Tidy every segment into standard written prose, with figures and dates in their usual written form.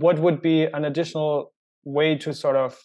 what would be an additional way to sort of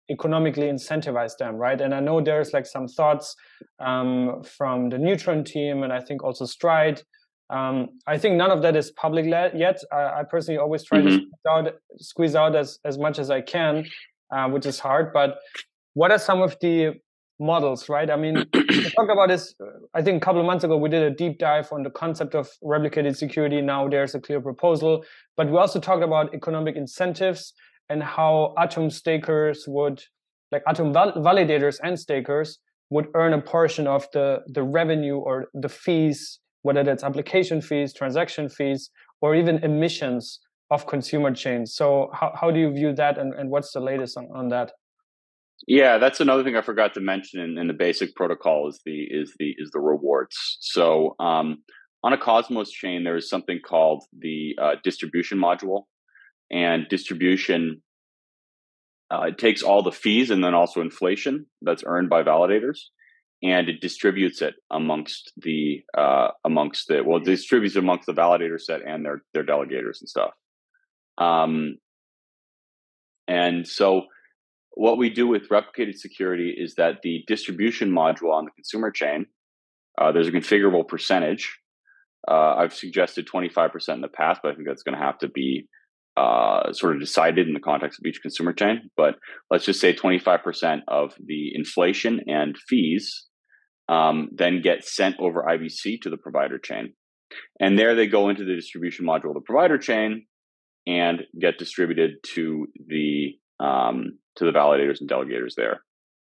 economically incentivize them, right? And I know there's like some thoughts from the Neutron team, and I think also Stride. I think none of that is public yet. I personally always try to squeeze out as much as I can, which is hard. But what are some of the models, right? I mean, we talked about this, I think a couple of months ago, we did a deep dive on the concept of replicated security. Now there's a clear proposal. But we also talked about economic incentives and how Atom stakers would, like Atom validators and stakers, would earn a portion of the revenue or the fees, whether that's application fees, transaction fees, or even emissions of consumer chains. So how do you view that, and what's the latest on that? Yeah, that's another thing I forgot to mention in the basic protocol is the rewards. So on a Cosmos chain, there is something called the distribution module, and distribution it takes all the fees and then also inflation that's earned by validators, and it distributes it amongst the distributes amongst the validator set and their delegators and stuff. And so what we do with replicated security is that the distribution module on the consumer chain, there's a configurable percentage. I've suggested 25% in the past, but I think that's going to have to be sort of decided in the context of each consumer chain. But let's just say 25% of the inflation and fees then get sent over IBC to the provider chain. And there they go into the distribution module of the provider chain and get distributed to the validators and delegators there.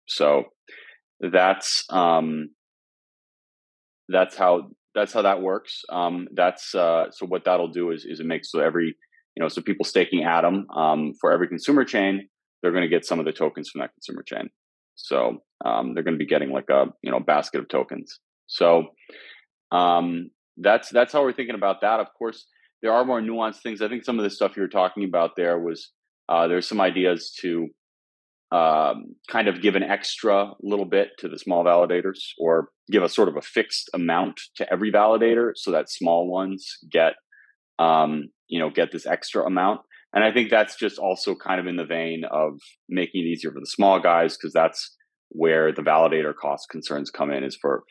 So that's how that works. So what that'll do is it makes so every, so people staking Atom for every consumer chain, they're going to get some of the tokens from that consumer chain. So they're going to be getting like a basket of tokens. So that's how we're thinking about that. Of course, there are more nuanced things. I think some of the stuff you were talking about there was there's some ideas to kind of give an extra little bit to the small validators, or give a sort of a fixed amount to every validator so that small ones get this extra amount. And I think that's just also kind of in the vein of making it easier for the small guys, because that's where the validator cost concerns come in, is for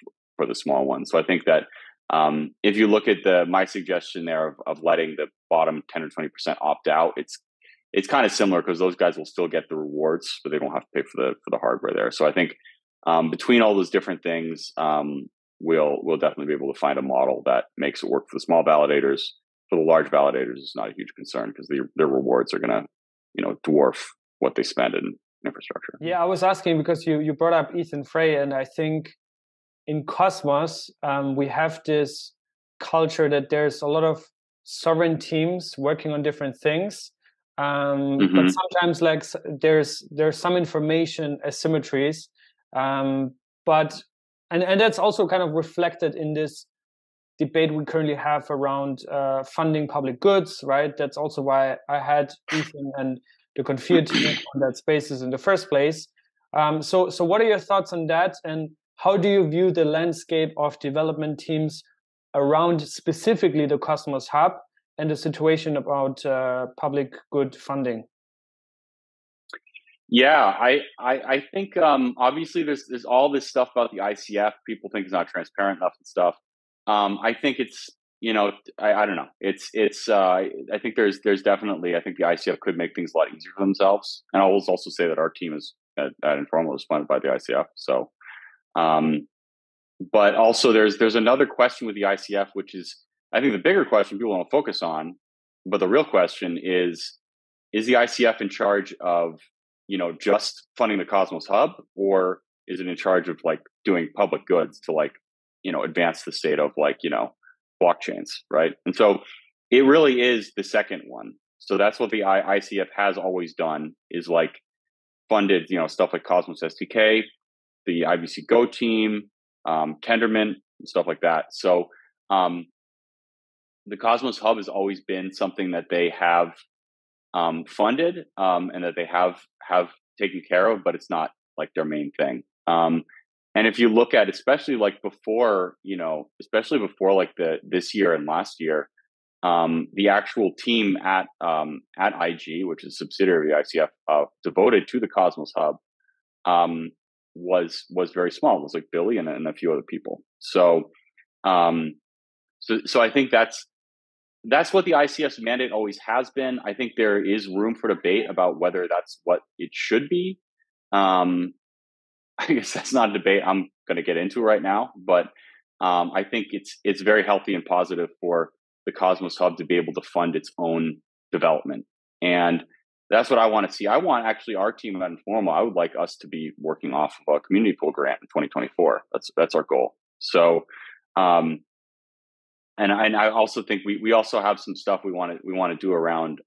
the small ones. So I think that if you look at my suggestion there of letting the bottom 10 or 20% opt out, it's kind of similar, because those guys will still get the rewards, but they don't have to pay for the hardware there. So I think between all those different things, we'll definitely be able to find a model that makes it work for the small validators. For the large validators, it's not a huge concern, because their rewards are going to dwarf what they spend in infrastructure. Yeah, I was asking because you brought up ETH and Frey, and I think in Cosmos we have this culture that there's a lot of sovereign teams working on different things. But sometimes like there's some information asymmetries, but that's also kind of reflected in this debate we currently have around funding public goods, right? That's also why I had Ethan and the Confia team on that spaces in the first place. So what are your thoughts on that, and how do you view the landscape of development teams around specifically the Cosmos Hub and the situation about public good funding? Yeah, I think obviously there's all this stuff about the ICF. People think it's not transparent enough and stuff. I think it's I don't know. I think there's definitely, I think the ICF could make things a lot easier for themselves. And I will also say that our team is at Informal is funded by the ICF. So, but also there's another question with the ICF, which is, I think the bigger question people want to focus on, but the real question is the ICF in charge of, just funding the Cosmos Hub, or is it in charge of like doing public goods to like, advance the state of like, blockchains, right? And so it really is the second one. So that's what the ICF has always done, is like funded, stuff like Cosmos SDK, the IBC Go team, Tendermint, and stuff like that. So the Cosmos Hub has always been something that they have funded and that they have taken care of, but it's not like their main thing. And if you look at, especially before like this year and last year, the actual team at IG, which is a subsidiary of the ICF, devoted to the Cosmos Hub, was very small. It was like Billy and a few other people. So I think that's what the ICF's mandate always has been. I think there is room for debate about whether that's what it should be. I guess that's not a debate I'm going to get into right now, but I think it's very healthy and positive for the Cosmos Hub to be able to fund its own development. And that's what I want to see. I want actually our team at Informal, I would like us to be working off of a community pool grant in 2024. That's our goal. So, and I also think we also have some stuff we want to do around,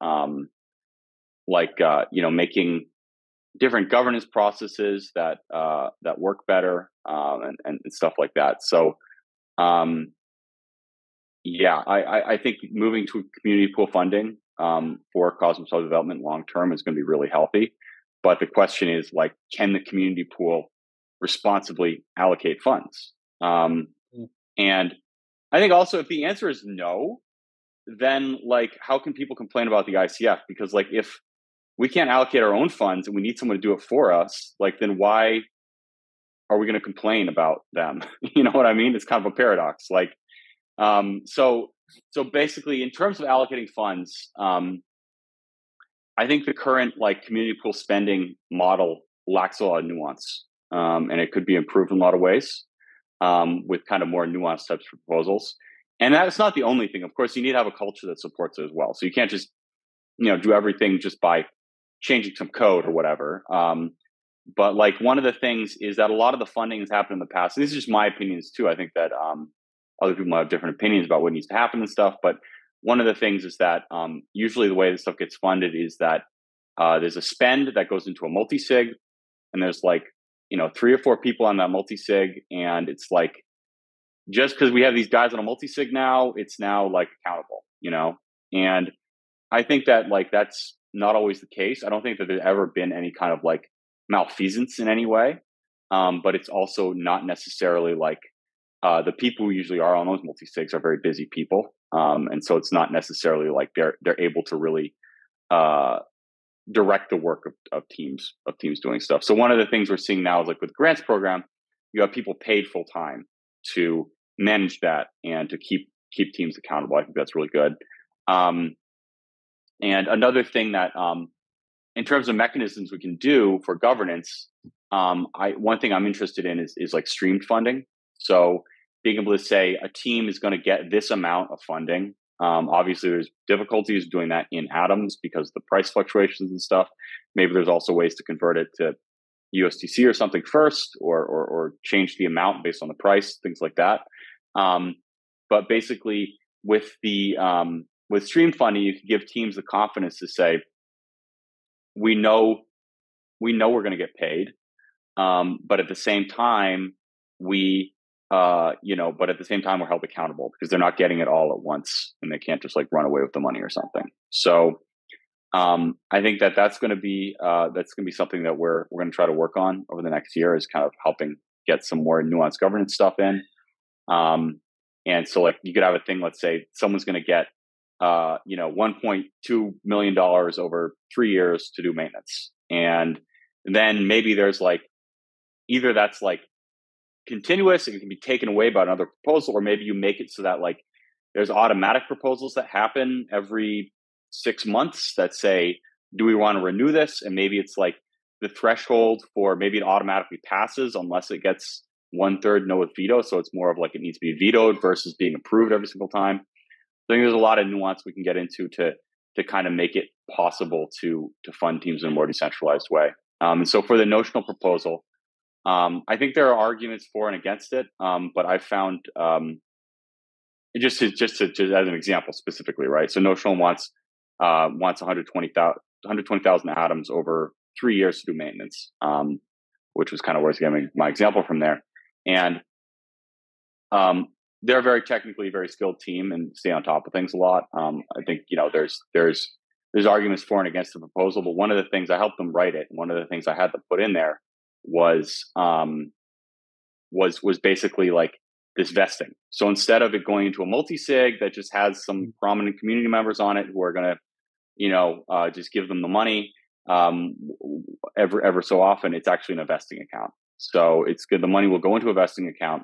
making different governance processes that work better, and stuff like that. So, I think moving to community pool funding for Cosmos Hub development long term is going to be really healthy. But the question is, like, can the community pool responsibly allocate funds? And I think also if the answer is no, then like how can people complain about the ICF? Because like if we can't allocate our own funds and we need someone to do it for us, like then why are we going to complain about them? You know what I mean? It's kind of a paradox. Like, so basically in terms of allocating funds, I think the current like community pool spending model lacks a lot of nuance. And it could be improved in a lot of ways, with kind of more nuanced types of proposals. And that's not the only thing. Of course, you need to have a culture that supports it as well. So you can't just, do everything just by changing some code or whatever. But like one of the things is that a lot of the funding has happened in the past. And these are just my opinions too. I think that other people have different opinions about what needs to happen and stuff. But one of the things is that usually the way this stuff gets funded is that there's a spend that goes into a multi-sig, and there's like 3 or 4 people on that multi-sig, and it's like just because we have these guys on a multi-sig now, it's now like accountable, and I think that like that's not always the case. I don't think that there's ever been any kind of like malfeasance in any way, but it's also not necessarily like the people who usually are on those multi-sigs are very busy people, and so it's not necessarily like they're able to really direct the work of teams doing stuff. So one of the things we're seeing now is like with the grants program, you have people paid full time to manage that and to keep teams accountable. I think that's really good. And another thing that, in terms of mechanisms we can do for governance, one thing I'm interested in is like streamed funding. So being able to say a team is going to get this amount of funding. Obviously, there's difficulties doing that in atoms because of the price fluctuations and stuff. Maybe there's also ways to convert it to USDC or something first, or change the amount based on the price, things like that. But basically, with stream funding, you can give teams the confidence to say, we know we're going to get paid, but at the same time, we're held accountable because they're not getting it all at once, and they can't just like run away with the money or something. So I think that's going to be something that we're going to try to work on over the next year, is kind of helping get some more nuanced governance stuff in. And so like you could have a thing, let's say someone's going to get $1.2 million over 3 years to do maintenance, and then maybe there's like either that's like continuous and it can be taken away by another proposal, or maybe you make it so that like there's automatic proposals that happen every 6 months that say, do we want to renew this? And maybe it's like the threshold for maybe it automatically passes unless it gets 1/3 no with veto. So it's more of like it needs to be vetoed versus being approved every single time. I think there's a lot of nuance we can get into to kind of make it possible to fund teams in a more decentralized way. And so for the notional proposal, I think there are arguments for and against it, but I found just as an example specifically, right? So notional wants 120,000 atoms over 3 years to do maintenance, which was kind of where I was getting my example from there. And they're a very technically very skilled team and stay on top of things a lot. I think there's arguments for and against the proposal, but one of the things I helped them write it, one of the things I had to put in there was basically like this vesting. So instead of it going into a multi-sig that just has some prominent community members on it who are going to, just give them the money ever so often, it's actually in a vesting account. So it's good. The money will go into a vesting account.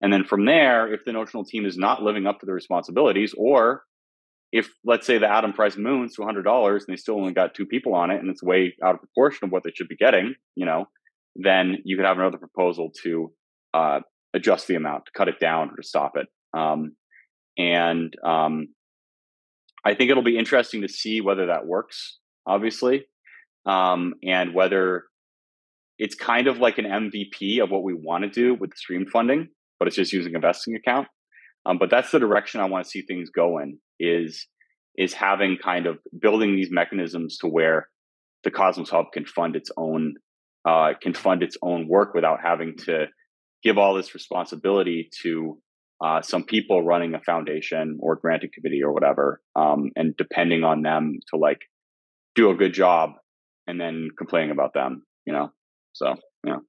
And then from there, if the notional team is not living up to their responsibilities, or if, let's say, the atom price moons to $100 and they still only got 2 people on it and it's way out of proportion of what they should be getting, then you could have another proposal to adjust the amount, to cut it down, or to stop it. I think it'll be interesting to see whether that works, obviously, and whether it's kind of like an MVP of what we want to do with the stream funding, but it's just using a vesting account. But that's the direction I want to see things go in, is having kind of building these mechanisms to where the Cosmos Hub can fund its own work without having to give all this responsibility to some people running a foundation or granting committee or whatever, and depending on them to like do a good job and then complaining about them, So, Yeah.